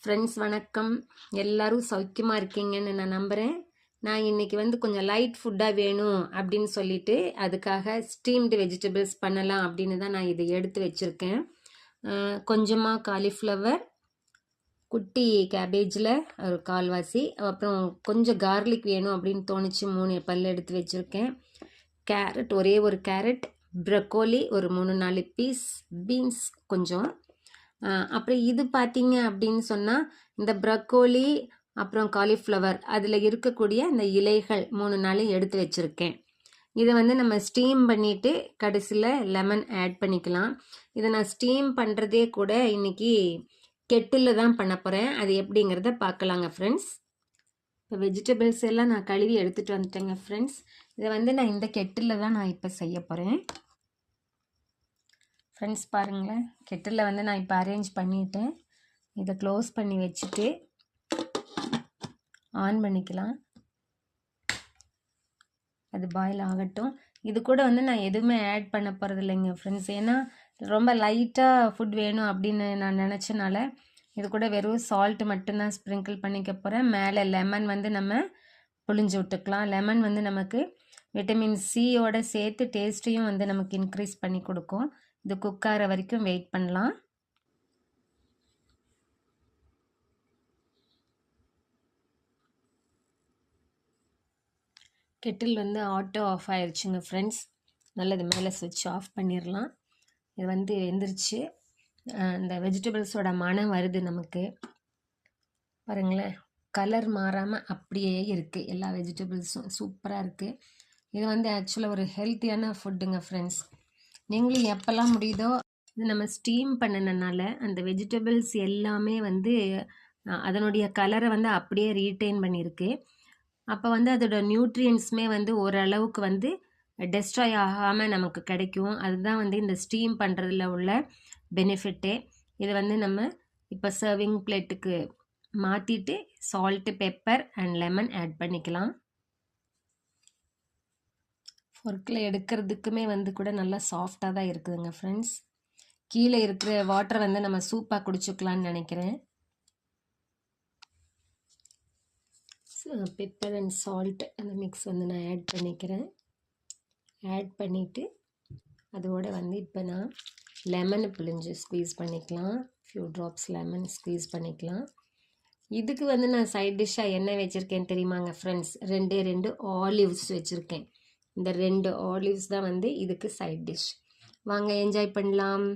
Friends வணக்கம். எல்லாரும் சௌக்கியமாக இருக்கீங்கன்னு நான் நம்புகிறேன். நான் இன்றைக்கி கொஞ்சம் லைட் ஃபுட்டாக வேணும் அப்படின்னு சொல்லிட்டு அதுக்காக ஸ்டீம்டு வெஜிடபிள்ஸ் பண்ணலாம் அப்படின்னு தான் நான் இதை எடுத்து வச்சுருக்கேன். கொஞ்சமாக காலிஃப்ளவர், குட்டி கேபேஜில் ஒரு கால்வாசி, அப்புறம் கொஞ்சம் கார்லிக் வேணும் அப்படின்னு தோணுச்சு 3 பல் எடுத்து வச்சுருக்கேன். கேரட், ஒரே ஒரு கேரட், ப்ரக்கோலி ஒரு 3-4 பீஸ், பீன்ஸ் கொஞ்சம். அப்புறம் இது பார்த்தீங்க அப்படின்னு சொன்னால் இந்த ப்ரக்கோலி அப்புறம் காலிஃப்ளவர் அதில் இருக்கக்கூடிய இந்த இலைகள் 3-4 எடுத்து வச்சுருக்கேன். இதை நம்ம ஸ்டீம் பண்ணிவிட்டு கடைசியில் லெமன் ஆட் பண்ணிக்கலாம். இதை நான் ஸ்டீம் பண்ணுறதே கூட இன்றைக்கி கெட்டில் தான் பண்ண போகிறேன். அது எப்படிங்கிறத பார்க்கலாங்க ஃப்ரெண்ட்ஸ். இப்போ வெஜிடபிள்ஸ் எல்லாம் நான் கழுவி எடுத்துகிட்டு வந்துட்டேங்க ஃப்ரெண்ட்ஸ். இதை நான் இந்த கெட்டில் தான் நான் இப்போ செய்ய போகிறேன். ஃப்ரெண்ட்ஸ் பாருங்களேன், கெட்டில் நான் இப்போ அரேஞ்ச் பண்ணிவிட்டேன். இதை க்ளோஸ் பண்ணி வச்சுட்டு ஆன் பண்ணிக்கலாம். அது பாயில் ஆகட்டும். இது கூட நான் எதுவுமே ஆட் பண்ண போகிறது இல்லைங்க ஃப்ரெண்ட்ஸ். ஏன்னா ரொம்ப லைட்டாக ஃபுட் வேணும் அப்படின்னு நான் நினச்சனால இது கூட வெறும் சால்ட் மட்டும்தான் ஸ்ப்ரிங்கிள் பண்ணிக்க போகிறேன். மேலே லெமன் நம்ம புழிஞ்சு விட்டுக்கலாம். லெமன் நமக்கு விட்டமின் சியோட சேர்த்து டேஸ்ட்டையும் நமக்கு இன்க்ரீஸ் பண்ணி கொடுக்கும். இது குக் ஆகிற வரைக்கும் வெயிட் பண்ணலாம். கெட்டில் ஆட்டோ ஆஃப் ஆயிடுச்சுங்க ஃப்ரெண்ட்ஸ். நல்லது, மேலே சுவிட்ச் ஆஃப் பண்ணிடலாம். இது வெந்துருச்சு. இந்த வெஜிடபிள்ஸோட மனம் வருது நமக்கு. பாருங்களேன், கலர் மாறாமல் அப்படியே இருக்குது. எல்லா வெஜிடபிள்ஸும் சூப்பராக இருக்குது. இது ஆக்சுவலாக ஒரு ஹெல்த்தியான ஃபுட்டுங்க ஃப்ரெண்ட்ஸ். நீங்களும் எப்போல்லாம் முடியுதோ இது நம்ம ஸ்டீம் பண்ணினால அந்த வெஜிடபிள்ஸ் எல்லாமே அதனுடைய கலரை அப்படியே ரீட்டைன் பண்ணியிருக்கு. அப்போ அதோட நியூட்ரியன்ஸுமே ஓரளவுக்கு டெஸ்ட்ராய் ஆகாமல் நமக்கு கிடைக்கும். அதுதான் இந்த ஸ்டீம் பண்ணுறதுல உள்ள பெனிஃபிட்டே. இது நம்ம இப்போ சர்விங் பிளேட்டுக்கு மாற்றிட்டு salt, pepper and lemon add பண்ணிக்கலாம். ஃபோர்க்கில் எடுக்கிறதுக்குமே கூட நல்லா சாஃப்டாக தான் இருக்குதுங்க ஃப்ரெண்ட்ஸ். கீழே இருக்கிற வாட்டரை நம்ம சூப்பாக குடிச்சுக்கலான்னு நினைக்கிறேன். பெப்பர் அண்ட் சால்ட் அந்த மிக்ஸ் நான் ஆட் பண்ணிக்கிறேன். ஆட் பண்ணிவிட்டு அதோடு இப்போ நான் லெமனை பிழிஞ்சு ஸ்க்வீஸ் பண்ணிக்கலாம். ஃபியூ ட்ராப்ஸ் லெமன் ஸ்க்வீஸ் பண்ணிக்கலாம். இதுக்கு நான் சைட் டிஷ்ஷாக என்ன வச்சுருக்கேன் தெரியுமாங்க ஃப்ரெண்ட்ஸ்? 2 ஆலிவ்ஸ் வச்சுருக்கேன். இந்த 2 ஆலிவ்ஸ் தான் இதுக்கு சைட் டிஷ். வாங்க என்ஜாய் பண்ணலாம்.